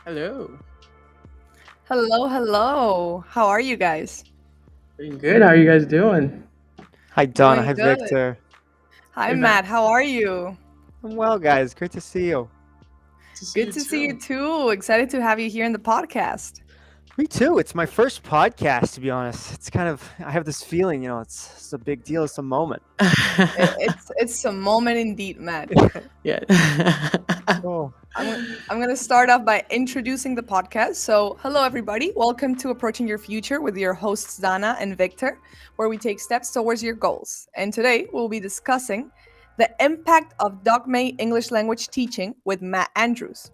Hello. Hello, hello. How are you guys? Doing good. How are you guys doing? Hi, Donna. Doing Hi, good. Victor. Hi, Hey, Matt. Matt. How are you? I'm well, guys. Great to see you. To see Good you to see you too. too. Excited to have you here in the podcast. Me too. It's my first podcast, to be honest. I have this feeling, it's a big deal. It's a moment. It's a moment indeed, Matt. Yeah. Oh, I'm gonna start off by introducing the podcast. So, hello everybody. Welcome to Approaching Your Future with your hosts Dana and Victor, where we take steps towards your goals. And today we'll be discussing the impact of Dogme English language teaching with Matt Andrews.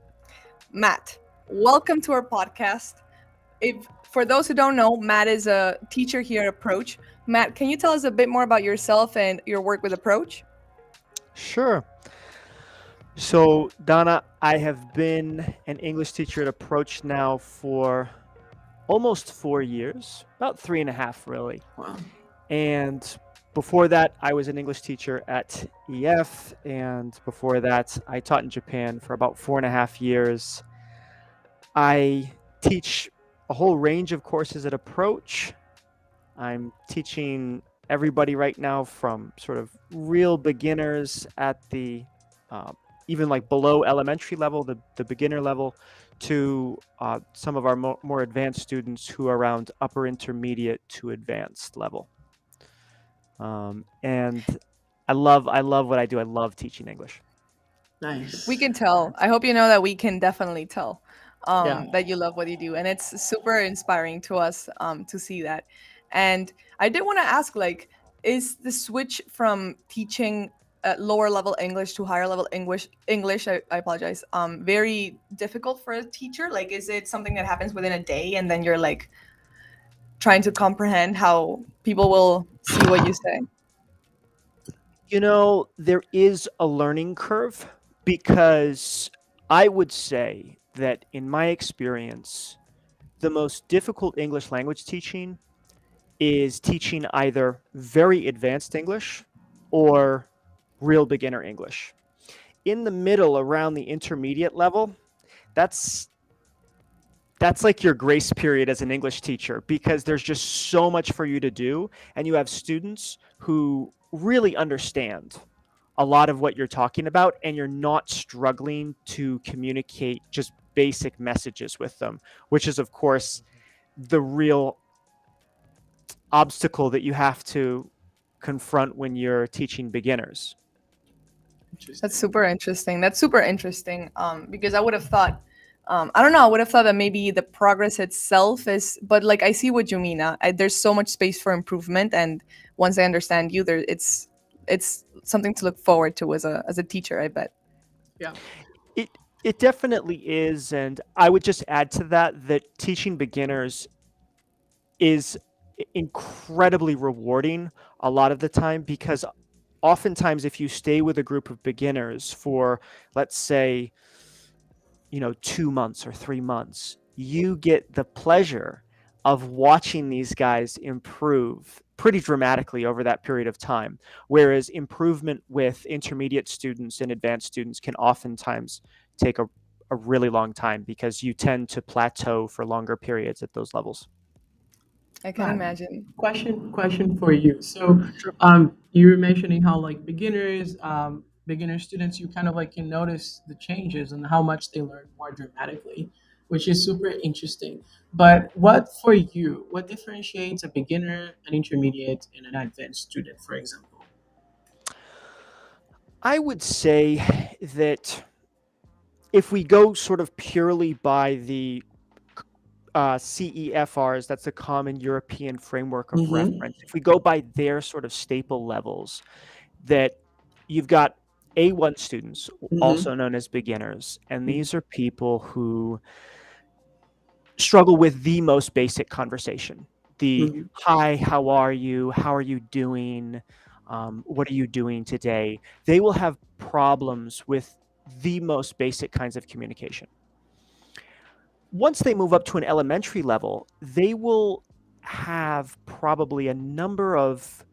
Matt, welcome to our podcast. If for those who don't know, Matt is a teacher here at Approach. Matt, can you tell us a bit more about yourself and your work with Approach? sure. So, Donna, I have been an English teacher at Approach now for almost 4 years, about three and a half, really. Wow. And before that, I was an English teacher at EF. And before that, I taught in Japan for about 4.5 years. I teach a whole range of courses at Approach. I'm teaching everybody right now from sort of real beginners at the uh, even like below elementary level, the beginner level, to some of our more advanced students who are around upper intermediate to advanced level. And I love what I do. I love teaching English. We Nice. can tell. I hope you know that we can definitely tell Yeah. that you love what you do, and it's super inspiring to us to see that. And I did want to ask, like, is the switch from teaching lower level English to higher level English, I apologize, very difficult for a teacher? Like, is it something that happens within a day, and then you're like trying to comprehend how people will see what you say? There is a learning curve because I would say that in my experience, the most difficult English language teaching is teaching either very advanced English or real beginner English. In the middle, around the intermediate level, that's that's like your grace period as an English teacher because there's just so much for you to do and you have students who really understand a lot of what you're talking about and you're not struggling to communicate just basic messages with them, which is of course the real obstacle that you have to confront when you're teaching beginners. That's Interesting. super interesting. That's super interesting. Because I would have thought, I don't know, I would have thought that maybe the progress itself is, but like I see what you mean. There's so much space for improvement, and once I understand you, it's something to look forward to as a teacher. I bet. Yeah. It definitely is, and I would just add to that teaching beginners is incredibly rewarding a lot of the time because oftentimes if you stay with a group of beginners for, let's say, 2 months or 3 months, you get the pleasure of watching these guys improve pretty dramatically over that period of time. Whereas improvement with intermediate students and advanced students can oftentimes take a really long time because you tend to plateau for longer periods at those levels. I can Matt, imagine. question for you. So, Sure. you were mentioning how like beginner students, you kind of like can notice the changes and how much they learn more dramatically, which is super interesting. But what for you? What differentiates a beginner, an intermediate, and an advanced student, for example? I would say that if we go sort of purely by the CEFRs, that's a common European framework of Mm-hmm. reference. If we go by their sort of staple levels, that you've got A1 students, Mm-hmm. also known as beginners, and these are people who struggle with the most basic conversation. The Mm-hmm. hi, how are you? How are you doing? What are you doing today? They will have problems with the most basic kinds of communication. Once they move up to an elementary level, they will have probably a number of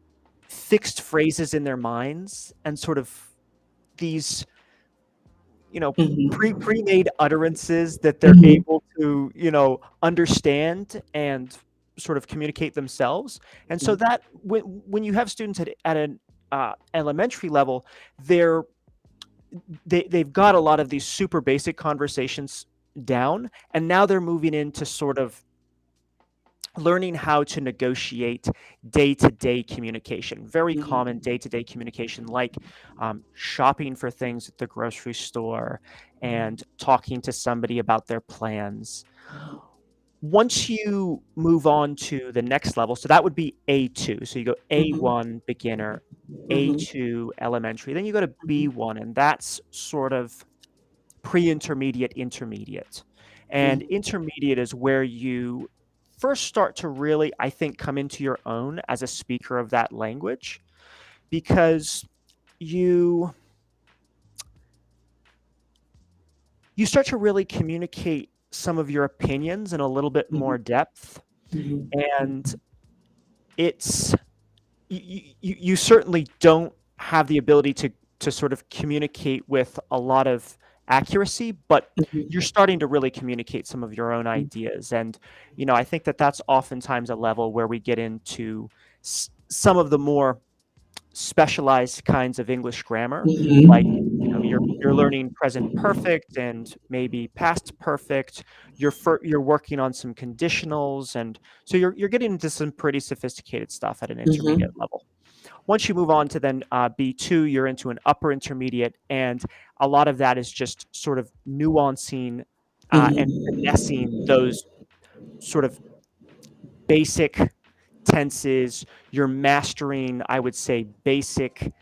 fixed phrases in their minds and sort of these pre-made utterances that they're Mhm. able to, understand and sort of communicate themselves. And so that when you have students at an elementary level, they're they've got a lot of these super basic conversations down, and now they're moving into sort of learning how to negotiate day-to-day communication, very common Mhm. day-to-day communication, like shopping for things at the grocery store and talking to somebody about their plans. Once you move on to the next level, so that would be A2. So you go Mhm. A1 beginner, Mhm. A2 elementary, then you go to B1, and that's sort of pre-intermediate, intermediate. And Mhm. intermediate is where you first start to really, I think, come into your own as a speaker of that language, because you you start to really communicate some of your opinions in a little bit more Mhm. depth. Mhm. And it's you certainly don't have the ability to sort of communicate with a lot of accuracy, but Mhm. you're starting to really communicate some of your own ideas. And I think that that's oftentimes a level where we get into some of the more specialized kinds of English grammar, like you're learning present perfect and maybe past perfect. You're working on some conditionals, and so you're getting into some pretty sophisticated stuff at an intermediate Mhm. level. Once you move on to then B2, you're into an upper intermediate, and a lot of that is just sort of nuancing and Mhm. finessing those sort of basic tenses. You're mastering, I would say, basic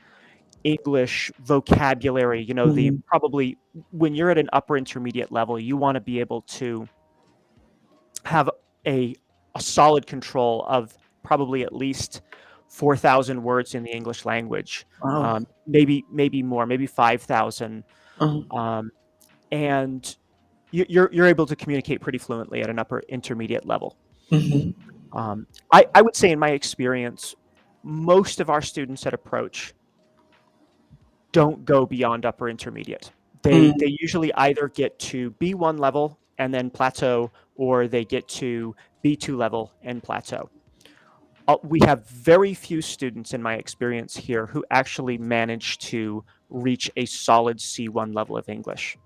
English vocabulary. The Mhm. probably when you're at an upper intermediate level, you want to be able to have a a solid control of probably at least 4,000 words in the English language, Wow. maybe more, maybe 5,000, Uh-huh. um, and you're able to communicate pretty fluently at an upper intermediate level. Mhm. I would say in my experience, most of our students at Approach don't go beyond upper intermediate. They Mhm. usually either get to B1 level and then plateau, or they get to B2 level and plateau. We have very few students in my experience here who actually manage to reach a solid C1 level of English.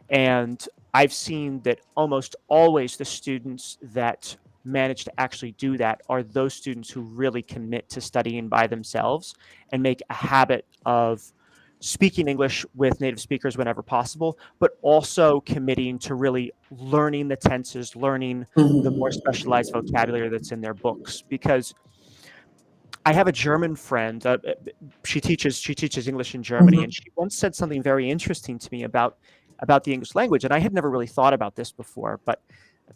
And I've seen that almost always the students that manage to actually do that are those students who really commit to studying by themselves and make a habit of speaking English with native speakers whenever possible, but also committing to really learning the tenses, learning the more Mhm. specialized vocabulary that's in their books. Because I have a German friend. She teaches English in Germany, and Mhm. she once said something very interesting to me about the English language. And I had never really thought about this before. But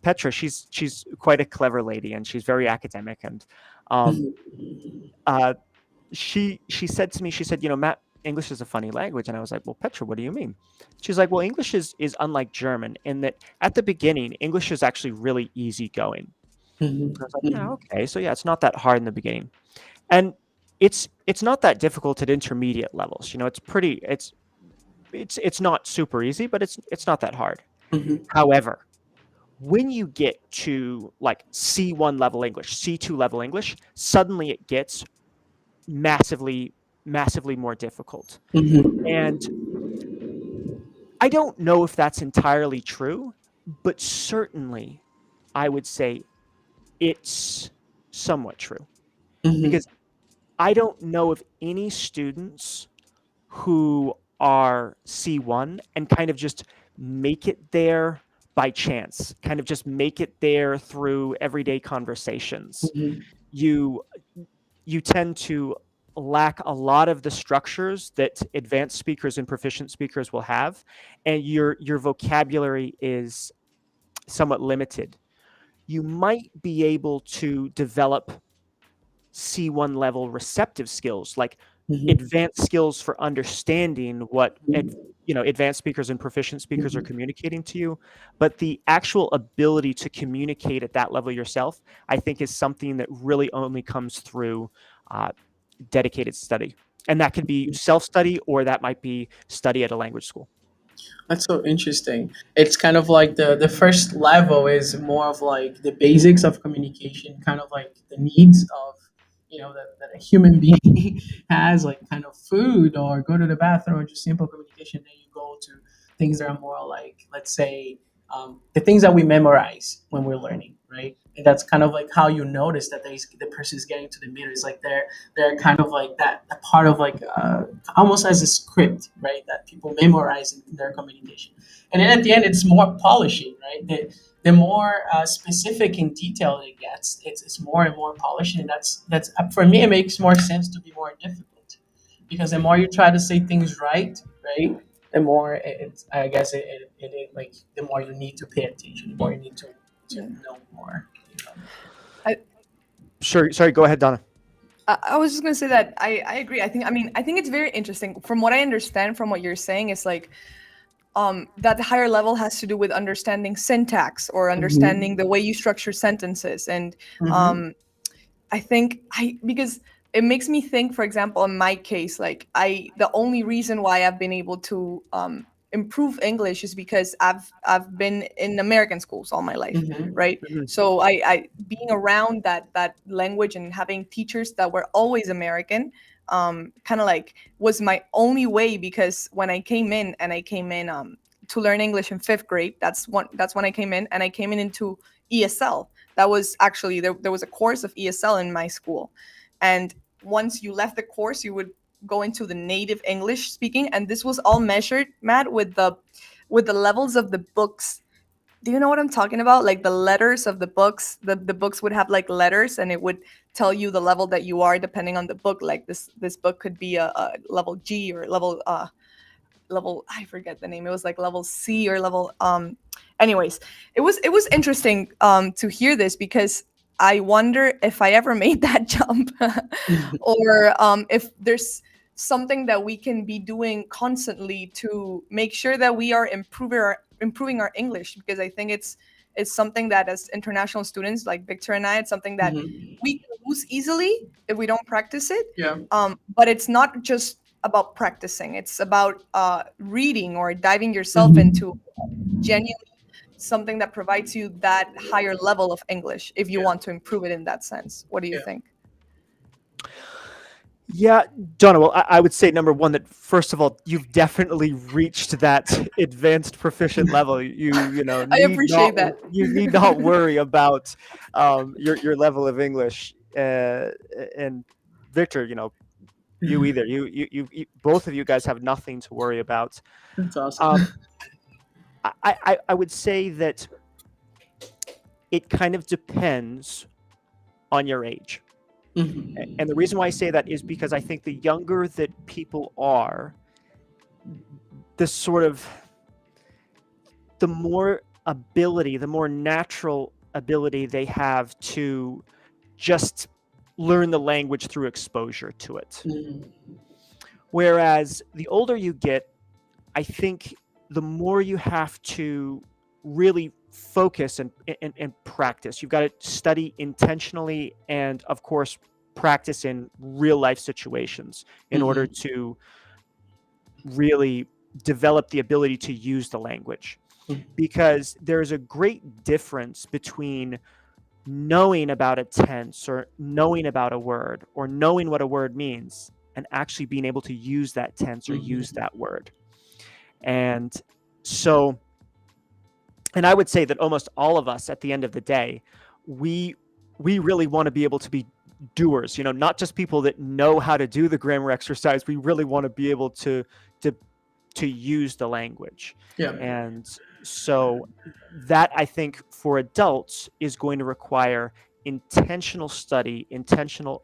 Petra, she's quite a clever lady, and she's very academic. And um, Mhm. uh, she said to me, she said, Matt, English is a funny language. And I was like, well, Petra, what do you mean? She's like, well, English is unlike German in that at the beginning, English is actually really easygoing. Mhm. And I was like, yeah, Mhm. okay, so yeah, it's not that hard in the beginning. And it's not that difficult at intermediate levels. It's not super easy, but it's not that hard. Mhm. However, when you get to like C1 level English, C2 level English, suddenly it gets massively, massively more difficult. And Mhm. I don't know if that's entirely true, but certainly I would say it's somewhat true, Mhm. because I don't know of any students who are C1 and kind of just make it there by chance, kind of just make it there through everyday conversations. Mhm. You you tend to lack a lot of the structures that advanced speakers and proficient speakers will have, and your vocabulary is somewhat limited. You might be able to develop C1 level receptive skills, like Mhm. advanced skills for understanding what Mhm. advanced speakers and proficient speakers are Mhm. communicating to you. But the actual ability to communicate at that level yourself, I think, is something that really only comes through uh, dedicated study. And that could be self study, or that might be study at a language school. That's so interesting. It's kind of like the first level is more of like the basics of communication, kind of like the needs of that a human being has, like kind of food or go to the bathroom or just simple communication. Then you go to things that are more like, let's say, the things that we memorize when we're learning, right? And that's kind of like how you notice that the person is getting to the meter. It's like they're kind of like that a part of like almost as a script, right? That people memorize in their communication. And then at the end, it's more polishing, right? The more specific and detailed it gets, it's more and more polishing. And that's for me, it makes more sense to be more difficult because the more you try to say things right, the more I guess like the more you need to pay attention, the more you need to Yeah. know more. You know? I, Sure. Sorry. Go ahead, Donna. I was just gonna say that I agree. I think it's very interesting. From what I understand from what you're saying, is like that the higher level has to do with understanding syntax or understanding Mm-hmm. the way you structure sentences. And Mm-hmm. um, I think because it makes me think, for example, in my case, like the only reason why I've been able to improve English is because I've been in American schools all my life, Mm-hmm. right? Mhm. So I being around that language and having teachers that were always American, kind of like was my only way, because when I came in to learn English in fifth grade, that's when I came in, and I came in into ESL. That was actually there was a course of ESL in my school, and once you left the course you would go into the native English speaking, and this was all measured, Matt, with the levels of the books. Do you know what I'm talking about? Like the letters of the books. The books would have like letters, and it would tell you the level that you are depending on the book. Like this book could be a level G or level, I forget the name. It was like level C or level anyways. It was interesting to hear this, because I wonder if I ever made that jump, or if there's something that we can be doing constantly to make sure that we are improving our English, because I think it's something that, as international students like Victor and I, it's something that Mm-hmm. we can lose easily if we don't practice it. Yeah. But it's not just about practicing. It's about reading or diving yourself into Mm-hmm. genuinely something that provides you that higher level of English if you Yeah. want to improve it in that sense. What do you Yeah. think? Yeah, Donna. Well, I would say number one that first of all, you've definitely reached that advanced proficient level. You I need not appreciate that. need not worry about your level of English. And Victor, you either you both of you guys have nothing to worry about. That's awesome. Um, I would say that it kind of depends on your age. And the Mm-hmm. reason why I say that is because I think the younger that people are, the sort of the more ability, the more natural ability they have to just learn the language through exposure to it. Mm-hmm. Whereas the older you get, I think the more you have to really focus and practice. You've got to study intentionally and, of course, practice in real life situations in order Mm-hmm. to really develop the ability to use the language. Because there's a great difference between knowing about a tense or knowing about a word or knowing what a word means and actually being able to use that tense or use Mm-hmm. that word. And so, and I would say that almost all of us at the end of the day, we we really want to be able to be doers, not just people that know how to do the grammar exercise. We really want to be able to to use the language. Yeah. And so that, I think, for adults is going to require intentional study, intentional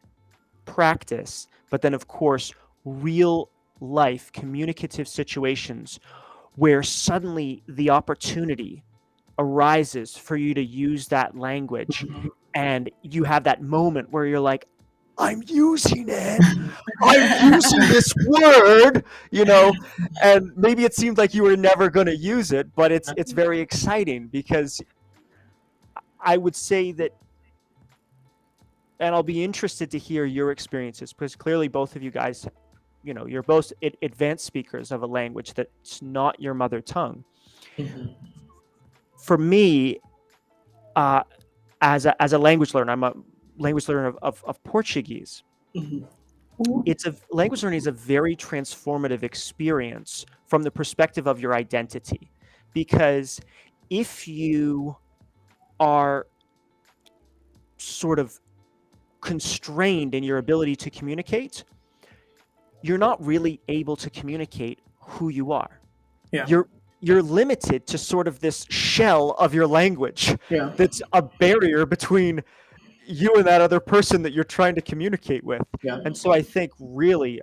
practice, but then, of course, real life communicative situations where suddenly the opportunity arises for you to use that language. Mm-hmm. And you have that moment where you're like, I'm using it. I'm using this word, and maybe it seemed like you were never going to use it, but it's very exciting because I would say that, and I'll be interested to hear your experiences because clearly both of you guys you're both advanced speakers of a language that's not your mother tongue. Mhm. For me, uh, as a language learner, I'm a language learner of Portuguese. Mhm. It's a language learning is a very transformative experience from the perspective of your identity, because if you are sort of constrained in your ability to communicate, you're not really able to communicate who you are. Yeah. You're limited to sort of this shell of your language Yeah. that's a barrier between you and that other person that you're trying to communicate with. Yeah. And so I think really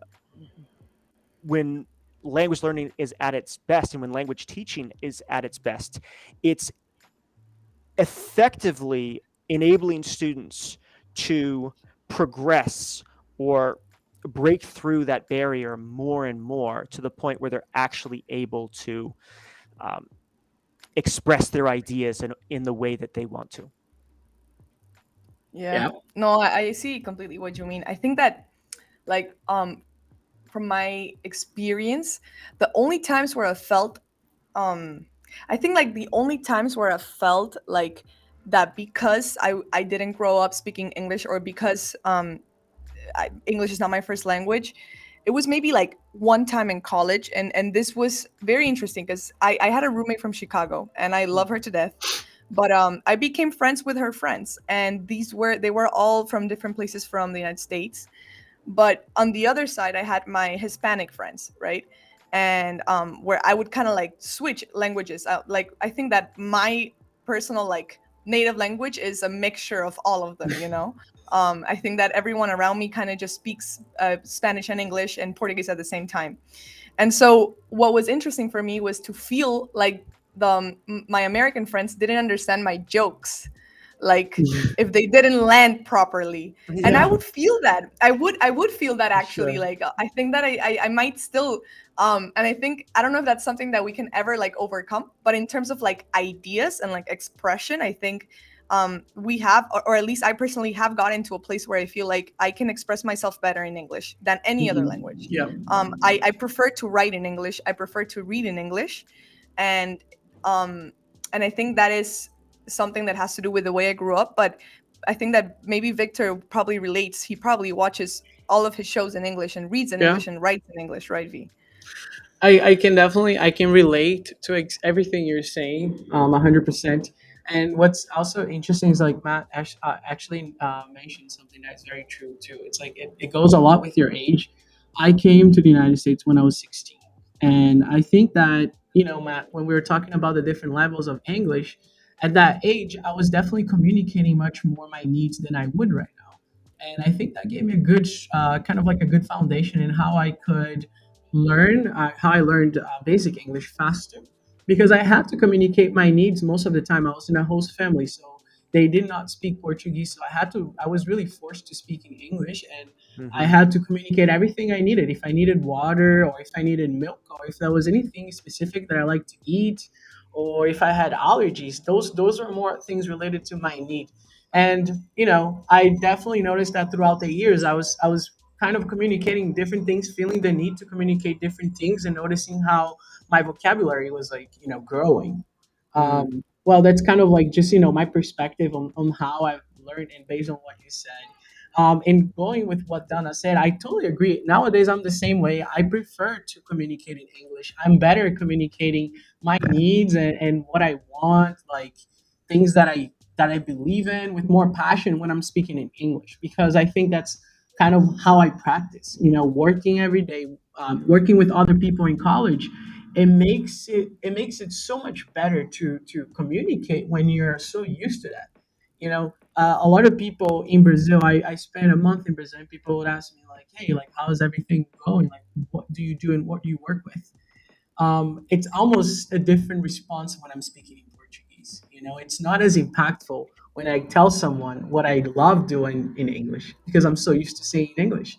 when language learning is at its best and when language teaching is at its best, it's effectively enabling students to progress or break through that barrier more and more to the point where they're actually able to um, express their ideas in the way that they want to. Yeah. Yeah. No, I see completely what you mean. I think that like from my experience, the only times where I felt um I think like the only times where I felt like that because I didn't grow up speaking English, or because English is not my first language. It was maybe like one time in college, and this was very interesting because I had a roommate from Chicago, and I love her to death. But I became friends with her friends, and they were all from different places from the United States. But on the other side, I had my Hispanic friends, right? And where I would kind of like switch languages out. Like I think that my personal like native language is a mixture of all of them, you know. I think that everyone around me kind of just speaks Spanish and English and Portuguese at the same time. And so what was interesting for me was to feel like my American friends didn't understand my jokes, like if they didn't land properly. And I Yeah. would feel that. I would feel that actually. Sure. Like I think that I might still and I think I don't know if that's something that we can ever like overcome, but in terms of like ideas and like expression, I think we have, or at least I personally have gotten to a place where I feel like I can express myself better in English than any other Mhm. language. Yeah. I prefer to write in English. I prefer to read in English, and um, and I think that is something that has to do with the way I grew up. But I think that maybe Victor probably relates. He probably watches all of his shows in English and reads in Yeah. English and writes in English, right, V? I can definitely I can relate to everything you're saying 100%. And what's also interesting is like Matt actually mentioned something that's very true too. It's like it goes a lot with your age. I came to the United States when I was 16, and I think that Matt, when we were talking about the different levels of English, at that age I was definitely communicating much more my needs than I would right now, and I think that gave me a good kind of like a good foundation in how I could learn how I learned basic English faster, because I had to communicate my needs most of the time. I was in a host family, so they did not speak Portuguese, so I was really forced to speak in English, and I Hmm. had to communicate everything I needed. If I needed water, or if I needed milk, or if there was anything specific that I like to eat, or if I had allergies, those are more things related to my need. And I definitely noticed that throughout the years I was kind of communicating different things, feeling the need to communicate different things, and noticing how my vocabulary was like growing. Hmm. Well, that's kind of like just my perspective on how I've learned, and based on what you said. And going with what Donna said, I totally agree. Nowadays, I'm the same way. I prefer to communicate in English. I'm better at communicating my needs and what I want, like things that I believe in with more passion when I'm speaking in English, because I think that's kind of how I practice. Working every day, working with other people in college, it makes it so much better to communicate when you're so used to that. A lot of people in Brazil. I spent a month in Brazil, and people would ask me like, "Hey, like, how's everything going? Like, what do you do and what do you work with?" It's almost a different response when I'm speaking in Portuguese. It's not as impactful when I tell someone what I love doing in English, because I'm so used to saying English.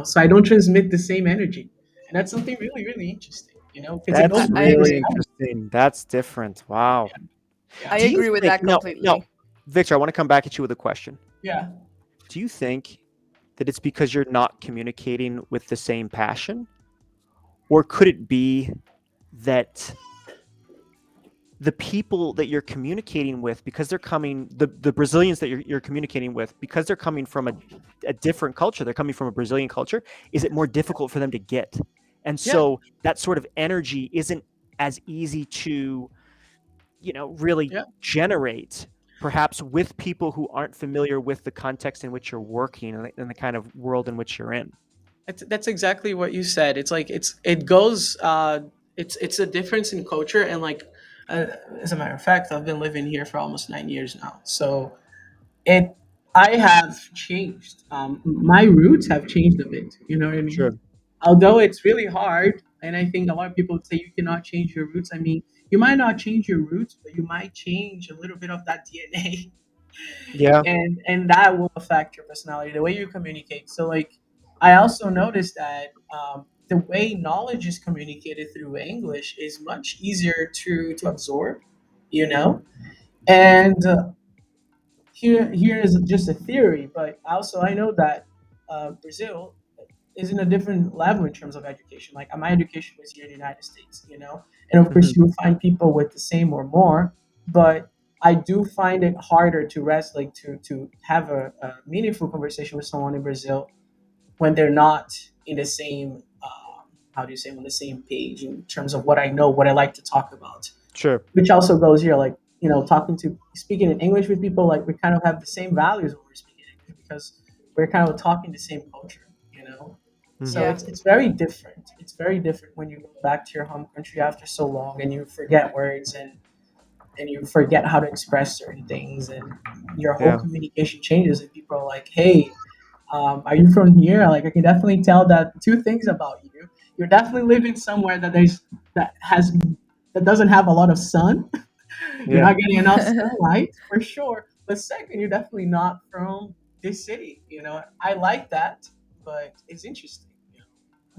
So I don't transmit the same energy, and that's something really, really interesting. Because it That's goes I both ways. really agree. interesting. That's different. Wow. I Yeah, Do you agree with think that now, completely. Victor, I want to come back at you with a question. yeah, Do you think that it's because you're not communicating with the same passion? Or could it be that the people that you're communicating with, because they're coming, the Brazilians that you're communicating with, because they're coming from a different culture, they're coming from a Brazilian culture, is it more difficult for them to get? And Yeah, so that sort of energy isn't as easy to, really yeah. generate perhaps with people who aren't familiar with the context in which you're working and the kind of world in which you're in. That's exactly what you said. It's like it goes. It's a difference in culture, and like uh, as a matter of fact, I've been living here for almost 9 years now. So it I have changed. My roots have changed a bit. You know what I mean? Sure. Although it's really hard, and I think a lot of people would say you cannot change your roots. I mean, you might not change your roots, but you might change a little bit of that DNA, Yeah. and that will affect your personality, the way you communicate. So like, I also noticed that the way knowledge is communicated through English is much easier to absorb. You know, and here is just a theory, but also I know that Brazil is in a different level in terms of education. Like my education was here in the United States, you know, and of Hmm. course you find people with the same or more, but I do find it harder to rest, like to have a meaningful conversation with someone in Brazil when they're not in the same how do you say, on the same page in terms of what I know, what I like to talk about, Sure. which also goes here, like, you know, speaking in English with people, like we kind of have the same values when we're speaking English because we're kind of talking the same culture, you know. So Hmm. Yeah. it's very different. It's very different when you go back to your home country after so long and you forget words and you forget how to express certain things, and your whole Yeah. communication changes and people are like, hey, are you from here? Like, I can definitely tell that two things about you. You're definitely living somewhere that doesn't have a lot of sun. You're Yeah. not getting enough sunlight for sure. But second, you're definitely not from this city. You know, I like that, but it's interesting. You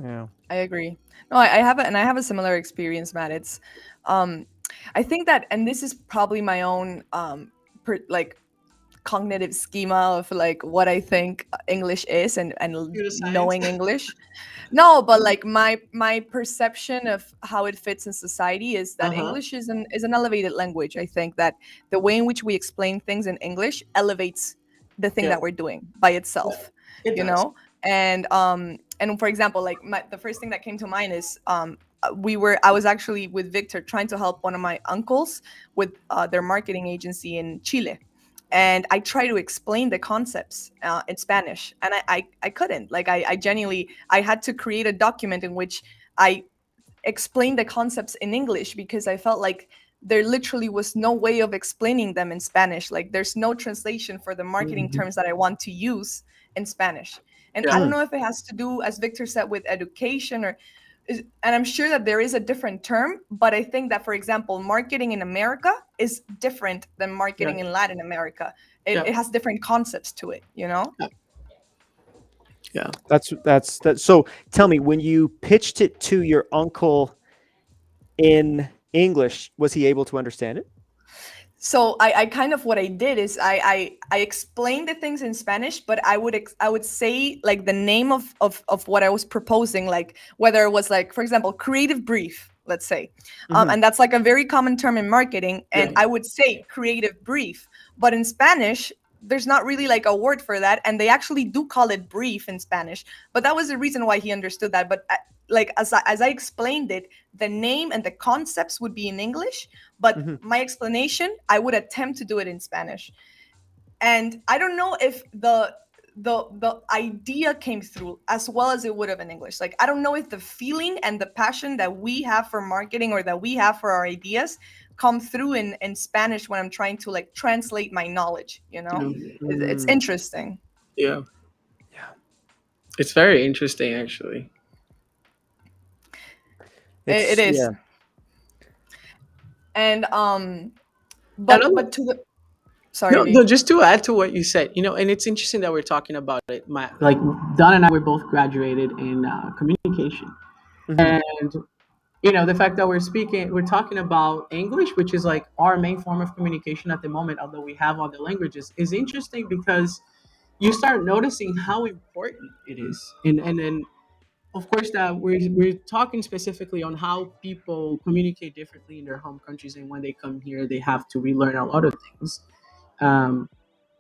Yeah. I agree. No, I have a, and I have a similar experience, Matt. Um, I think that, and this is probably my own, like cognitive schema of like what I think English is and Computer science. knowing English. No, but like my perception of how it fits in society is Uh that huh. English is an elevated language. I think that the way in which we explain things in English elevates the thing Yeah. that we're doing by Yeah. itself, It you does. know? And for example, like the first thing that came to mind is I was actually with Victor trying to help one of my uncles with their marketing agency in Chile, and I try to explain the concepts in Spanish, and I couldn't. Like I genuinely I had to create a document in which I explained the concepts in English because I felt like there literally was no way of explaining them in Spanish. Like there's no translation for the marketing Mhm. terms that I want to use in Spanish. And I Yeah. don't Hmm. know if it has to do, as Victor said, with education and I'm sure that there is a different term, but I think that, for example, marketing in America is different than Yeah. marketing in Latin America. It Yeah. has different concepts to it, you know? Yeah. Yeah. That's so tell me, when you pitched it to your uncle in English, was he able to understand it? So I kind of what I did is I explained the things in Spanish, but I would say like the name of what I was proposing, like whether it was like, for example, creative brief, let's say, Hmm. and that's like a very common term in marketing, and Yeah. I would say creative brief, but in Spanish there's not really like a word for that, and they actually do call it brief in Spanish, but that was the reason why he understood that. But like as I explained it, the name and the concepts would be in English, but Hmm. my explanation I would attempt to do it in Spanish. And I don't know if the idea came through as well as it would have in English. Like I don't know if the feeling and the passion that we have for marketing or that we have for our ideas come through in Spanish when I'm trying to like translate my knowledge, you know? Yeah. It's Mm. interesting. Yeah. Yeah. It's very interesting, actually. It It's is. yeah. And And but to the sorry, no, no, V. just to add to what you said, you know, and it's interesting that we're talking about it. Like Don and I were both graduated in communication, Hmm. and you know, the fact that we're talking about English, which is like our main form of communication at the moment, although we have other languages, is interesting because you start noticing how important it is. And then of course that we're talking specifically on how people communicate differently in their home countries, and when they come here they have to relearn a lot of things. um,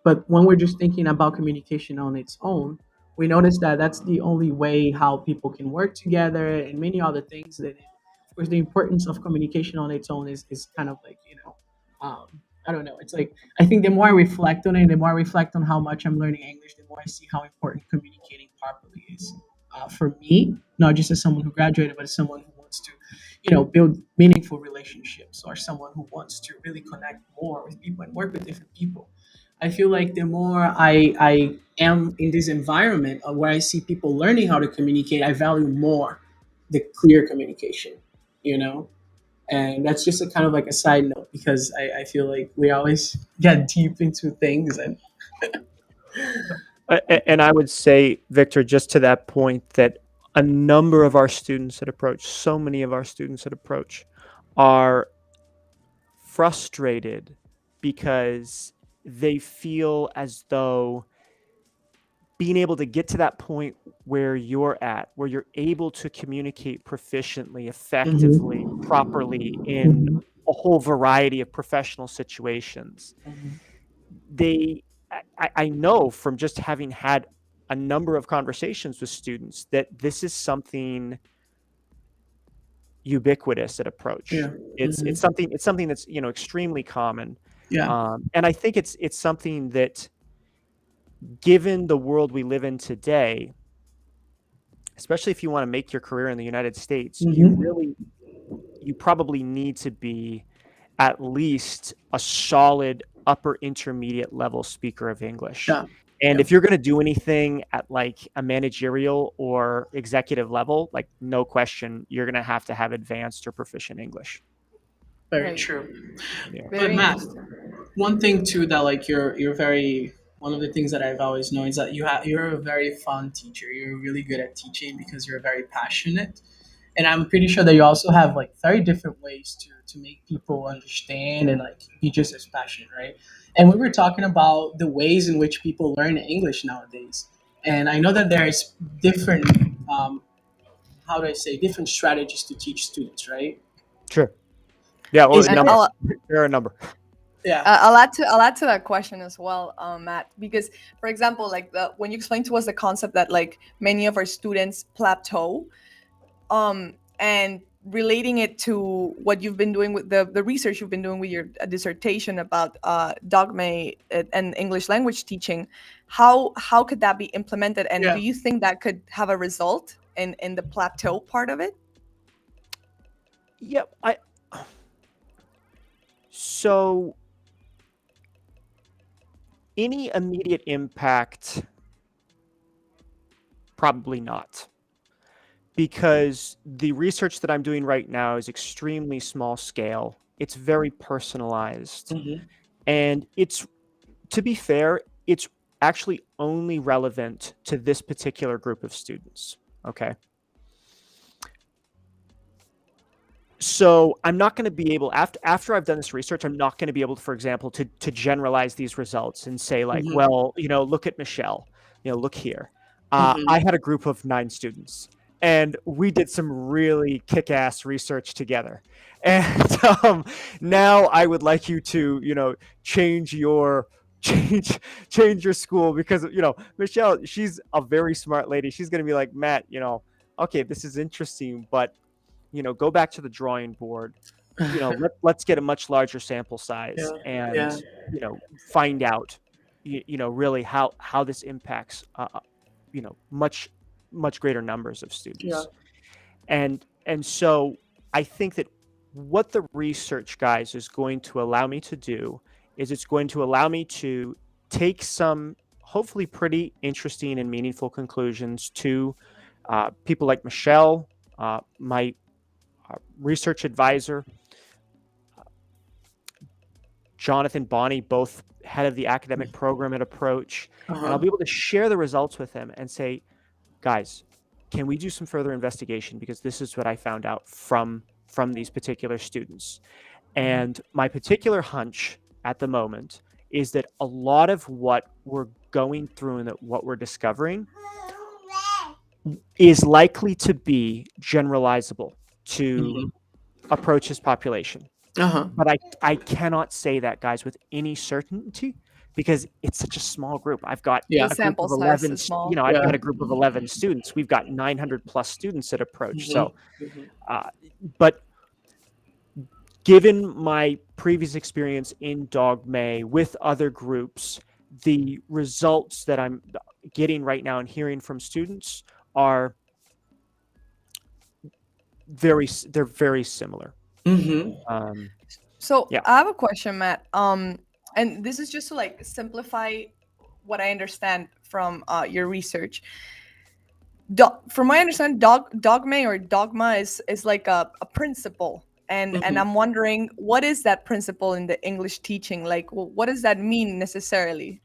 but when we're just thinking about communication on its own, we notice that that's the only way how people can work together and many other things. That, of course, the importance of communication on its own is kind of like, I don't know. It's like I think the more I reflect on it, the more I reflect on how much I'm learning English, the more I see how important communicating properly is for me, not just as someone who graduated, but as someone who wants to, build meaningful relationships, or someone who wants to really connect more with people and work with different people. I feel like the more I am in this environment where I see people learning how to communicate, I value more the clear communication, you know? And that's just a kind of like a side note, because I feel like we always get deep into things. And And I would say, Victor, just to that point, that a number of our students that approach, so many of our students that approach, are frustrated because they feel as though being able to get to that point where you're at, where you're able to communicate proficiently, effectively, Mhm. properly in Mhm. a whole variety of professional situations, Mhm. they I know from just having had a number of conversations with students that this is something ubiquitous at approach. Yeah. It's Mhm. something that's, extremely common, Yeah. and I think it's something that, given the world we live in today, especially if you want to make your career in the United States, Mhm. you probably need to be at least a solid upper intermediate level speaker of English. Yeah. And Yeah. if you're going to do anything at like a managerial or executive level, like no question, you're going to have advanced or proficient English. Very Right. true. Yeah. But Very Matt, interesting. one thing too that like you're very one of the things that I've always known is that you're a very fun teacher. You're really good at teaching because you're very passionate, and I'm pretty sure that you also have like very different ways to make people understand and like be just as passionate, right? And we were talking about the ways in which people learn English nowadays, and I know that there's different how do I say different strategies to teach students, right? Sure. Yeah. Well, Is a And number. there? There are a number. Yeah. I'll add to that question as well, Matt, because for example, like when you explained to us the concept that like many of our students plateau, and relating it to what you've been doing with the research you've been doing with your dissertation about dogme and English language teaching, how could that be implemented, and do Yeah. you think that could have a result in the plateau part of it? Yep. So any immediate impact, probably not, because the research that I'm doing right now is extremely small scale. It's very personalized. Hmm. And to be fair, it's actually only relevant to this particular group of students. Okay. So I'm not going to be able, after I've done this research, I'm not going to be able to, for example, to generalize these results and say like, Hmm. well, look at Michelle, look here. I Hmm. had a group of 9 students, and we did some really kick-ass research together. And now I would like you to, change your change change your school, because Michelle, she's a very smart lady. She's going to be like, Matt, okay, this is interesting, but go back to the drawing board. Let's get a much larger sample Yeah. size and Yeah. find out really how this impacts much much greater numbers of Yeah. students. And so I think that what the research, guys, is going to allow me to do is it's going to allow me to take some hopefully pretty interesting and meaningful conclusions to people like Michelle, my research advisor, Jonathan Bonney, both head of the academic program at Approach, and I'll Uh-huh. be able to share the results with them and say, guys, can we do some further investigation, because this is what I found out from these particular students. And my particular hunch at the moment is that a lot of what we're going through and that what we're discovering is likely to be generalizable to Mhm. approach his population. Uh-huh. But I cannot say that, guys, with any certainty because it's such a small group. I've got The Yeah. a group sample of size 11, is small. I've Yeah. got a group of 11 students. We've got 900 plus students that approach. Mhm. So, Mhm. uh, but given my previous experience in Dogme with other groups, the results that I'm getting right now and hearing from students are they're very similar. Mhm. Um, So yeah, I have a question, Matt. And this is just to like simplify what I understand from your research. From my understanding, dogma or dogma is like a principle, and Mhm. I'm wondering what is that principle in the English teaching? Like, what does that mean necessarily?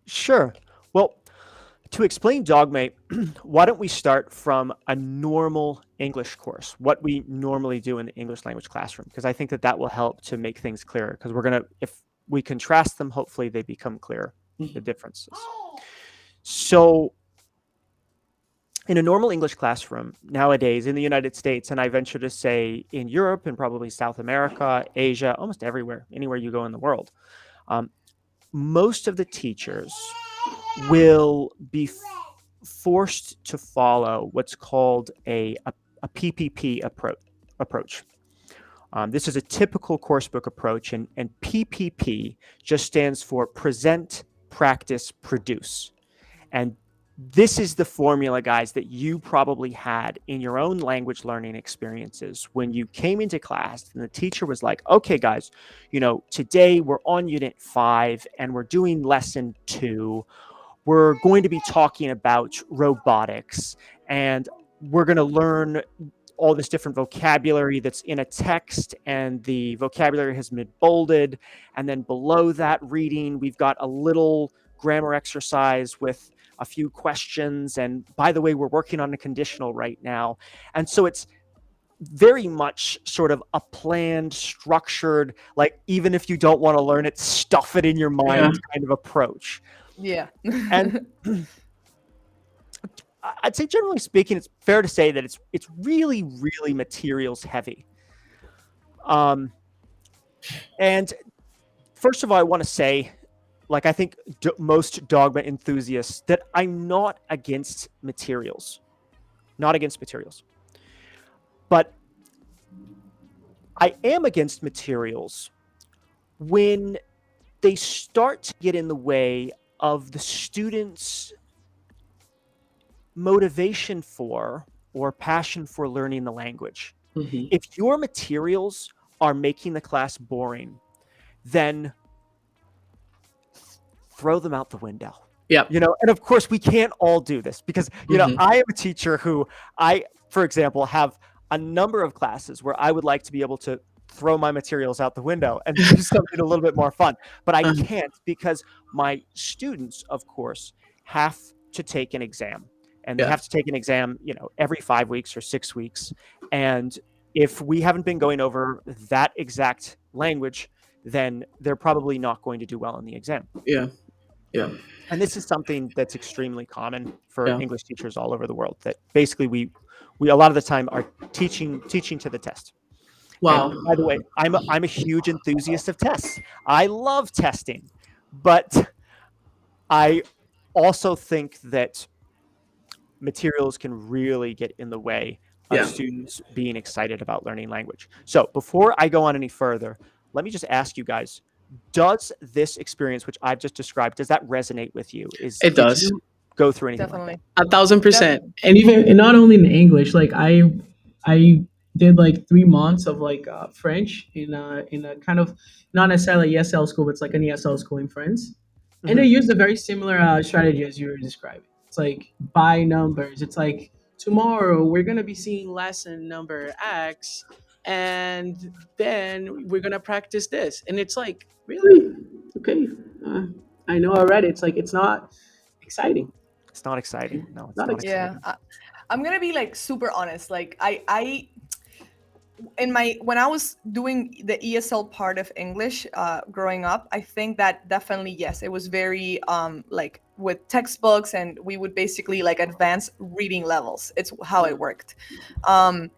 sure. Well, to explain Dogme, why don't we start from a normal English course, what we normally do in the English language classroom? Because I think that that will help to make things clearer. Because we're going to, if we contrast them, hopefully they become clear, the Mhm. differences. So, in a normal English classroom nowadays in the United States, and I venture to say in Europe and probably South America, Asia, almost everywhere, anywhere you go in the world, um, most of the teachers will be forced to follow what's called a PPP approach. This is a typical coursebook approach, and PPP just stands for present, practice, produce. And this is the formula, guys, that you probably had in your own language learning experiences when you came into class and the teacher was like, okay, guys, today we're on unit 5 and we're doing lesson 2. We're going to be talking about robotics and we're going to learn all this different vocabulary that's in a text, and the vocabulary has been bolded. And then below that reading, we've got a little grammar exercise with a few questions. And by the way, we're working on a conditional right now. And so it's very much sort of a planned, structured, like even if you don't want to learn it, stuff it in your Yeah. mind kind of approach. Yeah. And I'd say generally speaking, it's fair to say that it's really, really materials heavy. Um, and first of all, I want to say, like I think most Dogma enthusiasts, that I'm not against materials, not against materials, but I am against materials when they start to get in the way of the students' motivation for or passion for learning the language. Mhm. If your materials are making the class boring, then throw them out the window. Yep. And of course we can't all do this because Mhm. I am a teacher who for example, have a number of classes where I would like to be able to throw my materials out the window and do something a little bit more fun, but I Uh-huh. can't because my students, of course, have to take an exam, and they Yeah. have to take an exam, every 5 weeks or 6 weeks. And if we haven't been going over that exact language, then they're probably not going to do well in the exam. Yeah. Yeah. And this is something that's extremely common for Yeah. English teachers all over the world, that basically we a lot of the time are teaching to the test. And Wow. by the way, I'm a huge enthusiast of tests. I love testing, but I also think that materials can really get in the way of Yeah. students being excited about learning language. So before I go on any further, let me just ask you guys, does this experience which I've just described, does that resonate with you? It Did does. you go through anything like that? Definitely. 1,000%. Definitely. And even and not only in English, like I did like 3 months of like French in a kind of not necessarily ESL school, but it's like an ESL school in France. And they Mhm. used a very similar strategy as you were describing. It's like by numbers. It's like tomorrow we're gonna be seeing lesson number X, and then we're gonna practice this. And it's like really okay. Uh, I know already. It's like it's not exciting. It's not exciting. No, it's Not not exciting. Yeah. exciting. I'm gonna be like super honest. Like I when I was doing the ESL part of English growing up, I think that definitely yes, it was very like with textbooks, and we would basically like advance reading levels. It's how Yeah. it worked. Um,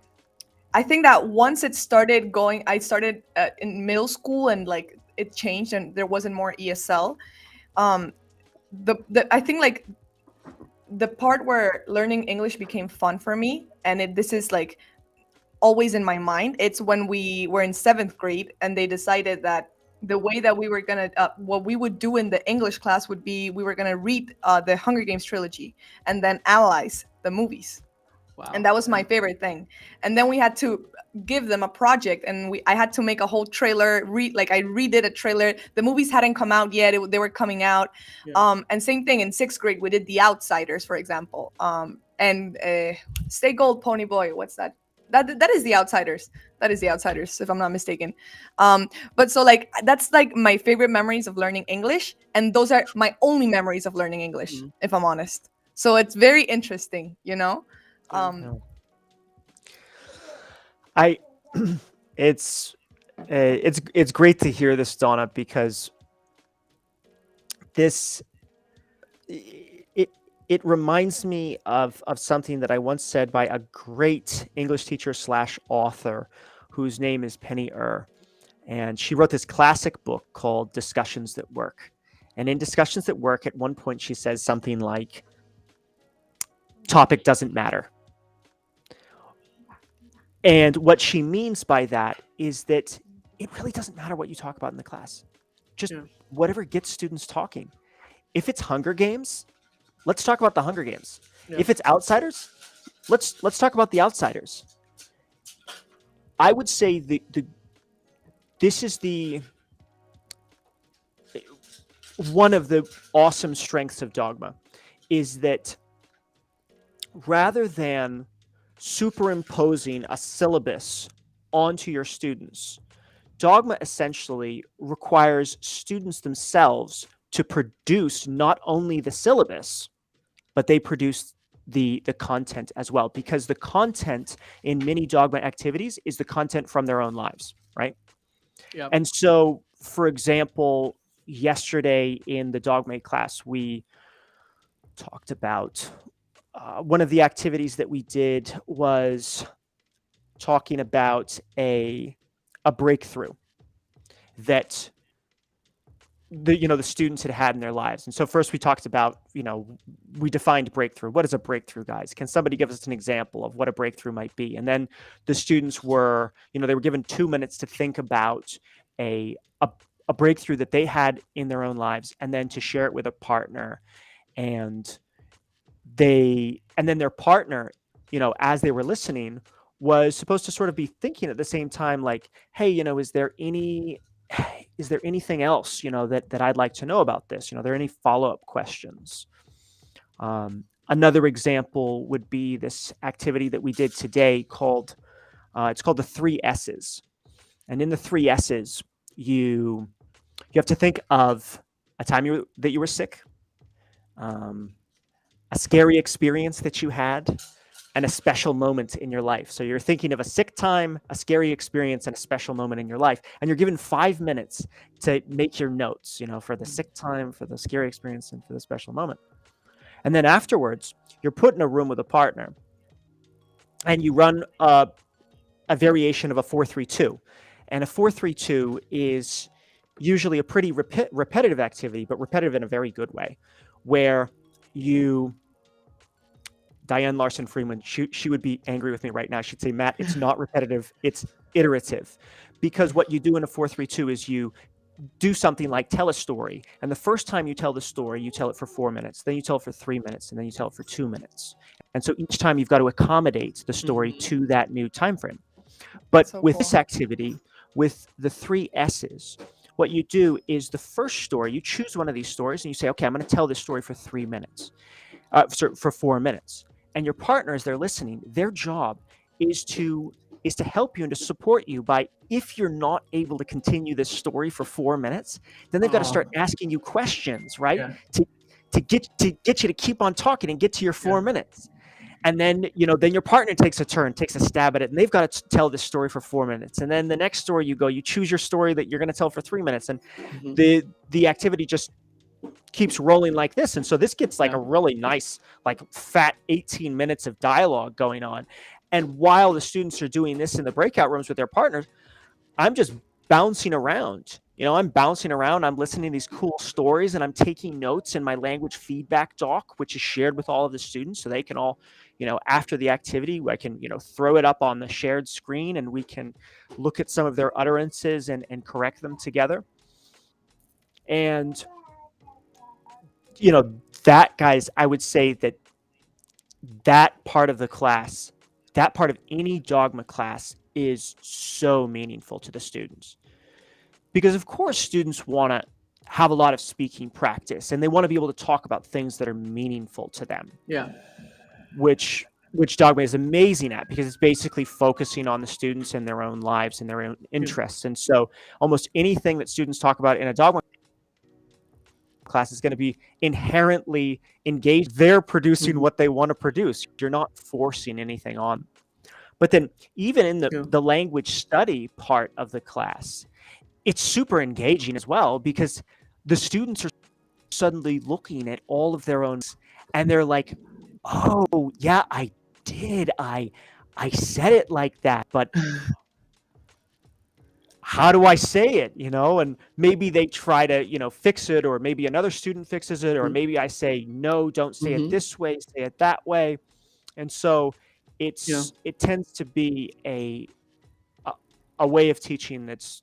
I think that once it started going, I started in middle school, and like it changed, and there wasn't more ESL. Um, the I think like the part where learning English became fun for me, and this is like always in my mind. It's when we were in seventh grade and they decided that the way that we were gonna, what we would do in the English class would be we were gonna read the Hunger Games trilogy and then analyze the movies, and Wow. that was my favorite thing. And then we had to give them a project, and I had to make a whole trailer. I redid a trailer. The movies hadn't come out yet; they were coming out. Yeah. And same thing in sixth grade, we did The Outsiders, for example. And Stay Gold, Pony Boy. What's that? That is The Outsiders. That is The Outsiders, if I'm not mistaken. But so like that's like my favorite memories of learning English, and those are my only memories of learning English, Mhm. if I'm honest. So it's very interesting, you know. Yeah. Um, No. I it's it's great to hear this, Donna, because this it it reminds me of something that I once said by a great English teacher slash author whose name is Penny and she wrote this classic book called Discussions That Work. And in Discussions That Work, at one point she says something like, "Topic doesn't matter." And what she means by that is that it really doesn't matter what you talk about in the class. Just Yeah. whatever gets students talking. If it's Hunger Games, let's talk about the Hunger Games. Yeah. If it's Outsiders, let's talk about the Outsiders. I would say the this is the one of the awesome strengths of Dogma is that rather than superimposing a syllabus onto your students, Dogma essentially requires students themselves to produce not only the syllabus, but they produce the content as well, because the content in many Dogma activities is the content from their own lives, right? Yeah. And so, for example, yesterday in the Dogma class, we talked about one of the activities that we did was talking about a breakthrough that the students had in their lives. And so first we talked about, we defined breakthrough. What is a breakthrough, guys? Can somebody give us an example of what a breakthrough might be? And then the students were, they were given 2 minutes to think about a a, a breakthrough that they had in their own lives, and then to share it with a partner. And then their partner, as they were listening, was supposed to sort of be thinking at the same time, like, hey, is there anything else, that I'd like to know about this? Are there any follow-up questions? Another example would be this activity that we did today called it's called the 3 S's. And in the 3 S's, you have to think of a time that you were sick, um, a scary experience that you had, and a special moment in your life. So you're thinking of a sick time, a scary experience, and a special moment in your life. And you're given 5 minutes to make your notes, for the sick time, for the scary experience, and for the special moment. And then afterwards, you're put in a room with a partner and you run a variation of a 4-3-2. And a 4-3-2 is usually a pretty repetitive activity, but repetitive in a very good way, where Diane Larson Freeman, she would be angry with me right now. She'd say, Matt, it's not repetitive, it's iterative. Because what you do in a 4-3-2 is you do something like tell a story. And the first time you tell the story, you tell it for 4 minutes, then you tell it for 3 minutes, and then you tell it for 2 minutes. And so each time you've got to accommodate the story to that new time frame. But so with cool. this activity, with the 3 S's, what you do is the first story, you choose one of these stories and you say, okay, I'm going to tell this story for 3 minutes, for 4 minutes. And your partner, as they're listening, their job is to help you and to support you by, if you're not able to continue this story for 4 minutes, then they've got to start Oh, asking you questions, right? yeah. To get you to keep on talking and get to your Yeah. 4 minutes. And then, then your partner takes a turn, takes a stab at it, and they've got to tell this story for 4 minutes. And then the next story you choose your story that you're going to tell for 3 minutes. And Hmm. the activity just keeps rolling like this. And so this gets like Yeah. a really nice, like fat 18 minutes of dialogue going on. And while the students are doing this in the breakout rooms with their partners, I'm just bouncing around. I'm bouncing around. I'm listening to these cool stories, and I'm taking notes in my language feedback doc, which is shared with all of the students, so they can all, after the activity, I can, throw it up on the shared screen, and we can look at some of their utterances and correct them together. And, that, guys, I would say that part of the class, that part of any Dogma class is so meaningful to the students. Because of course students want to have a lot of speaking practice, and they want to be able to talk about things that are meaningful to them, Yeah. which Dogma is amazing at, because it's basically focusing on the students and their own lives and their own Yeah. interests. And so almost anything that students talk about in a Dogma class is going to be inherently engaged. They're producing Hmm. what they want to produce. You're not forcing anything on. But then even in Yeah. the language study part of the class, it's super engaging as well, because the students are suddenly looking at all of their own, and they're like, oh yeah, I did, I said it like that, but how do I say it? And maybe they try to, fix it, or maybe another student fixes it, or maybe I say, no, don't say it Hmm. this way, say it that way. And so Yeah. it tends to be a, a way of teaching that's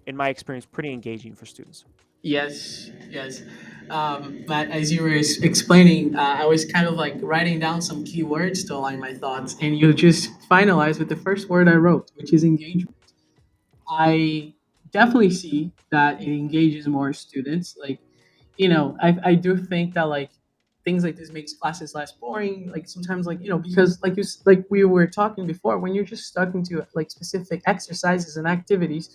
in my experience pretty engaging for students. Yes, yes. But as you were explaining, I was kind of like writing down some keywords to align my thoughts, and you just finalized with the first word I wrote, which is engagement. I definitely see that it engages more students. Like, I do think that like things like this makes classes less boring. Like sometimes, like because like we were talking before, when you're just stuck into like specific exercises and activities,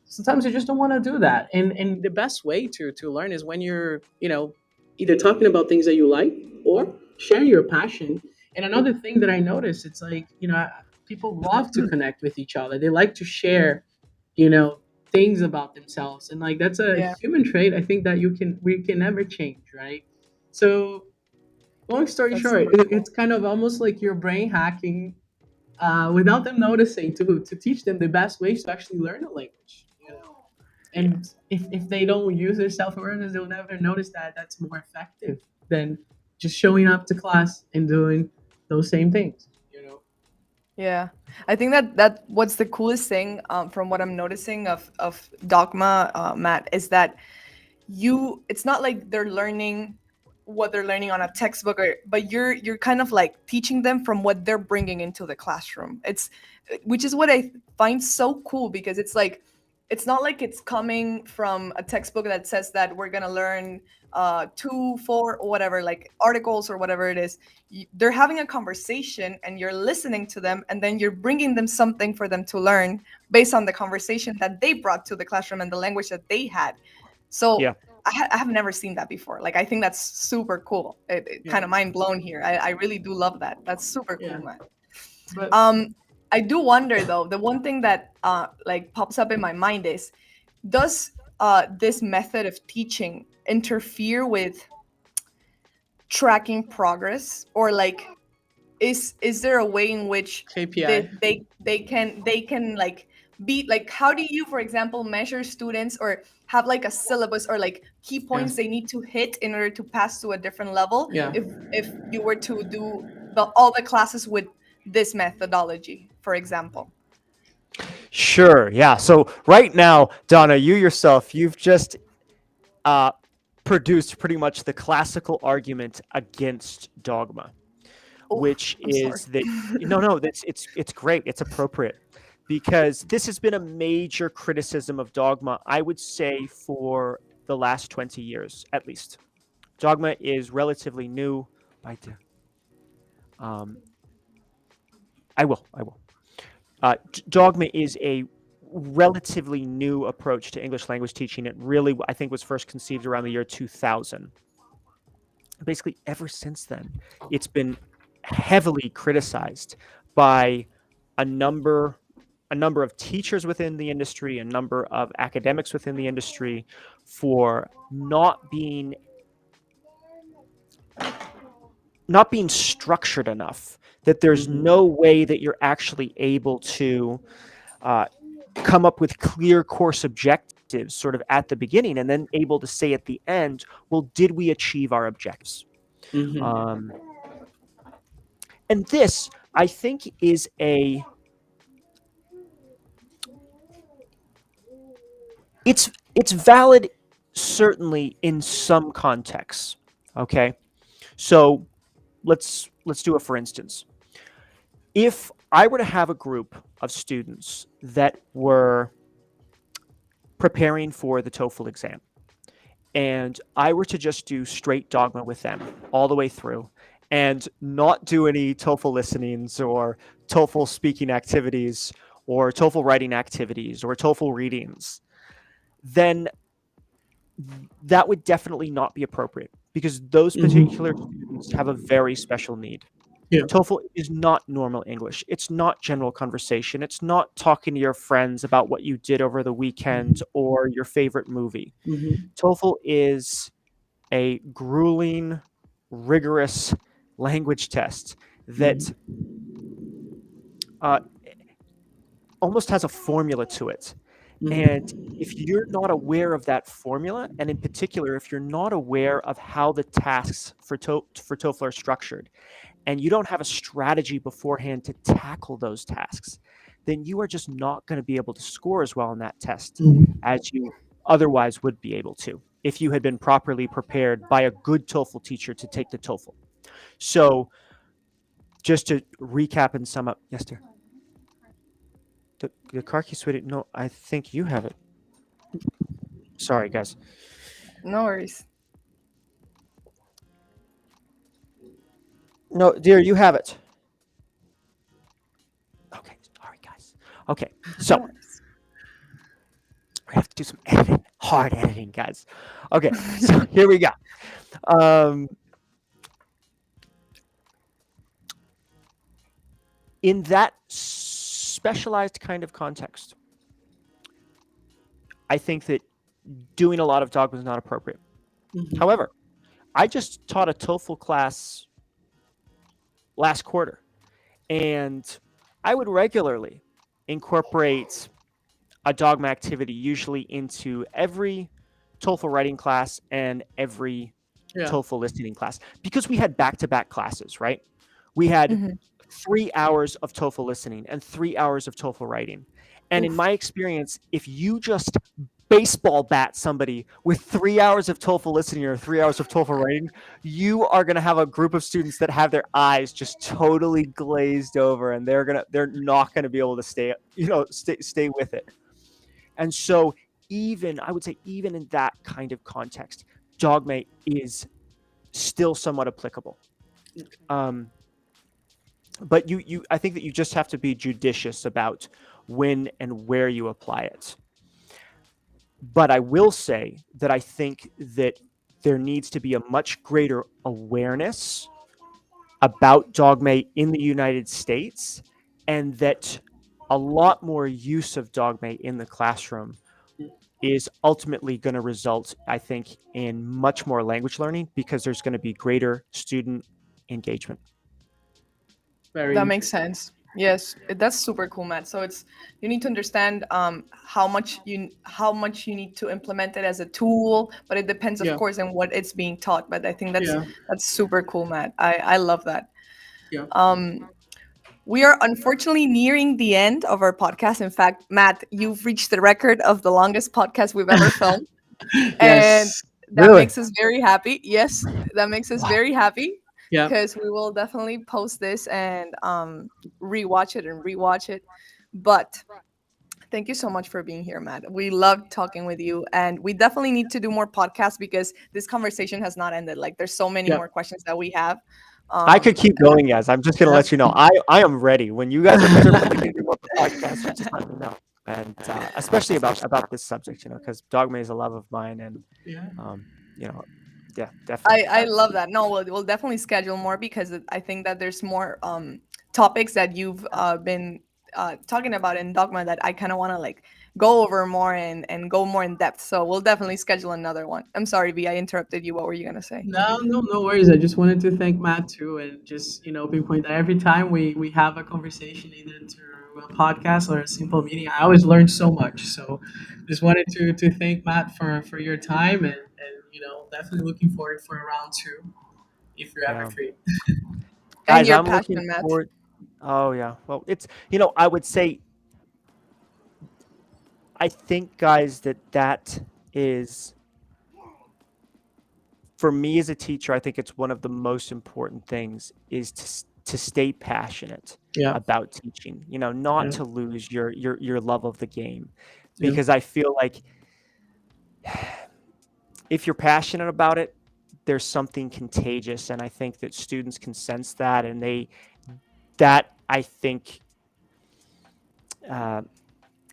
sometimes you just don't want to do that. And the best way to learn is when you're either talking about things that you like or sharing your passion. And another thing that I noticed, it's like people love to connect with each other. They like to share you know things about themselves, and like that's a Yeah. human trait I think that we can never change, right? So long story That's short, super cool. it's kind of almost like your brain hacking without them noticing, to teach them the best ways to actually learn a language. Yeah. And if they don't use their self-awareness, they'll never notice that that's more effective than just showing up to class and doing those same things. Yeah, I think that what's the coolest thing, from what I'm noticing of Dogma, Matt, is that it's not like they're learning what they're learning on a textbook, but you're kind of like teaching them from what they're bringing into the classroom. Which is what I find so cool, because it's like it's not like it's coming from a textbook that says that we're gonna learn 2 4 or whatever, like articles or whatever it is. They're having a conversation and you're listening to them, and then you're bringing them something for them to learn based on the conversation that they brought to the classroom and the language that they had. So Yeah. I have never seen that before. Like, I think that's super cool. It Yeah. kind of mind blown here. I really do love that. That's super Yeah. cool, man. But Um, I do wonder though. The one thing that like pops up in my mind is, does this method of teaching interfere with tracking progress, or like is there a way in which KPI. they can like be like, how do you, for example, measure students, or have like a syllabus, or like key Yeah. points they need to hit in order to pass to a different level, Yeah. if you were to do all the classes with this methodology, for example? Sure. Yeah. So right now, Donna, you yourself, you've just uh, produced pretty much the classical argument against dogma, Oh, which I'm sorry. is that no, that's it's great, it's appropriate, because this has been a major criticism of dogma, I would say, for the last 20 years at least. Dogma is relatively new. Um, I will. Dogma is a relatively new approach to English language teaching. It really, I think, was first conceived around the year 2000. Basically, ever since then, it's been heavily criticized by a number a number of teachers within the industry, a number of academics within the industry for not being structured enough, that there's Mhm. no way that you're actually able to uh, come up with clear course objectives sort of at the beginning and then able to say at the end, well, did we achieve our objectives? Mhm. Um, and this, I think, is it's valid certainly in some contexts. Okay, so let's do it for instance. If I were to have a group of students that were preparing for the TOEFL exam, and I were to just do straight dogma with them all the way through and not do any TOEFL listenings or TOEFL speaking activities or TOEFL writing activities or TOEFL readings, then that would definitely not be appropriate because those particular Mhm. students have a very special need. Yeah. TOEFL is not normal English. It's not general conversation. It's not talking to your friends about what you did over the weekend or your favorite movie. Mhm. TOEFL is a grueling, rigorous language test that Mhm. uh, almost has a formula to it. And Mhm. if you're not aware of that formula, and in particular, if you're not aware of how the tasks for TOEFL are structured, and you don't have a strategy beforehand to tackle those tasks, then you are just not going to be able to score as well on that test Mhm. as you otherwise would be able to if you had been properly prepared by a good TOEFL teacher to take the TOEFL. So, just to recap and sum up, yes, dear. The car keys waiting. No, I think you have it. Sorry, guys. No worries. No, dear, you have it. Okay, sorry, guys. Okay, so we have to do some editing, hard editing, guys. Okay, so here we go. Um, in that specialized kind of context, I think that doing a lot of dogma is not appropriate. Mhm. However, I just taught a TOEFL class last quarter, and I would regularly incorporate a dogma activity, usually into every TOEFL writing class and every Yeah. TOEFL listening class, because we had back-to-back classes, right? We had Mhm. 3 hours of TOEFL listening and 3 hours of TOEFL writing. And in Oof. my experience, if you just baseball bat somebody with 3 hours of TOEFL listening or 3 hours of TOEFL writing, you are going to have a group of students that have their eyes just totally glazed over, and they're not going to be able to stay with it. And so, even I would say, even in that kind of context, Dogme is still somewhat applicable. Um, but I think that you just have to be judicious about when and where you apply it. But I will say that I think that there needs to be a much greater awareness about Dogme in the United States, and that a lot more use of Dogme in the classroom is ultimately going to result, I think, in much more language learning because there's going to be greater student engagement. Very That makes interesting. sense. Yes, that's super cool, Matt. So it's you need to understand how much you need to implement it as a tool, but it depends, of Yeah. course, on what it's being taught. But I think Yeah. that's super cool, Matt. I love that. Yeah. Um, we are unfortunately nearing the end of our podcast. In fact, Matt, you've reached the record of the longest podcast we've ever filmed, and Yes. that Really? makes us very happy. Yes, that makes us Wow. very happy Yeah. because we will definitely post this and rewatch it and rewatch it. But thank you so much for being here, Matt. We loved talking with you, and we definitely need to do more podcasts because this conversation has not ended. Like, there's so many Yeah. more questions that we have. I could keep And going, guys. I'm just gonna Yeah. let you know. I am ready. When you guys are ready to do more podcasts, you just let me know. And especially about this subject, because dogma is a love of mine, and Yeah. um, you know, Yeah, definitely. I love that. No, we'll definitely schedule more because I think that there's more topics that you've been talking about in Dogma that I kind of want to like go over more and go more in depth. So we'll definitely schedule another one. I'm sorry, V, I interrupted you. What were you gonna say? No, no, no worries. I just wanted to thank Matt too, and just pinpoint that every time we have a conversation, either through a podcast or a simple meeting, I always learn so much. So, just wanted to thank Matt for your time, and definitely looking forward for a round two if you're ever Yeah. free. And Guys, your I'm passion, looking Matt. forward. Oh yeah. Well, I would say I think, guys, that is, for me as a teacher, I think it's one of the most important things is to stay passionate Yeah, about teaching. Not yeah, to lose your love of the game, yeah, because I feel like if you're passionate about it, there's something contagious, and I think that students can sense that, and that I think uh,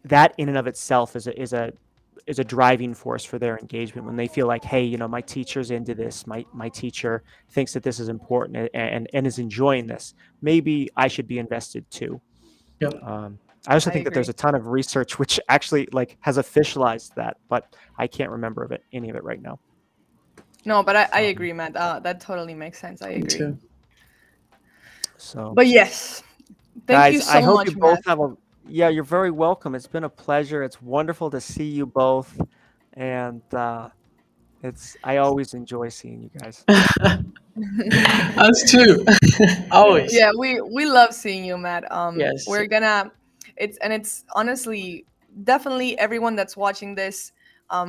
that in and of itself is a driving force for their engagement when they feel like, hey, my teacher's into this, my teacher thinks that this is important, and is enjoying this. Maybe I should be invested too. yeah. I also I think that there's agree. a ton of research which actually like has officialized that, but I can't remember any of it right now. No, but I Um, agree, Matt. That totally makes sense. I Me agree. too. so But yes, thank you guys, I so hope you much, both Matt. have a yeah, you're very welcome. It's been a pleasure. It's wonderful to see you both, and I always enjoy seeing you guys. Us too. Always. Yeah, we love seeing you, Matt. Yes. We're gonna it's honestly definitely everyone that's watching this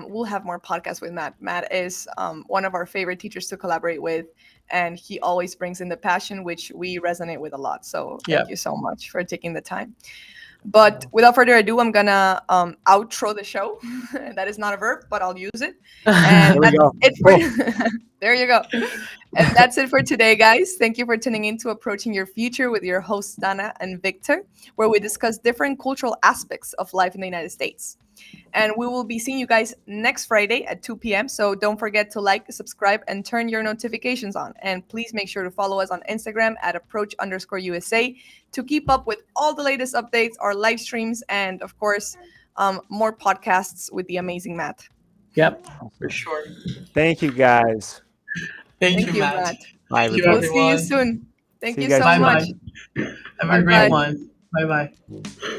will have more podcasts with Matt. Matt is one of our favorite teachers to collaborate with, and he always brings in the passion, which we resonate with a lot. So Yeah. thank you so much for taking the time. But without further ado, I'm gonna outro the show. That is not a verb, but I'll use it. And There we that's go. it for. Cool. There you go. And that's it for today, guys. Thank you for tuning in to Approaching Your Future with your hosts, Dana and Victor, where we discuss different cultural aspects of life in the United States. And we will be seeing you guys next Friday at 2 p.m. So don't forget to like, subscribe, and turn your notifications on. And please make sure to follow us on Instagram at approach_USA to keep up with all the latest updates, our live streams, and of course, more podcasts with the amazing Matt. Yep. For Awesome. sure. Thank you, guys. Thank Thank you, you, Matt. Matt. Bye, Thank you, We'll everybody. see you everyone. soon. Thank See you you guys so Bye soon. much. bye. Have a Bye great bye. one. Bye bye.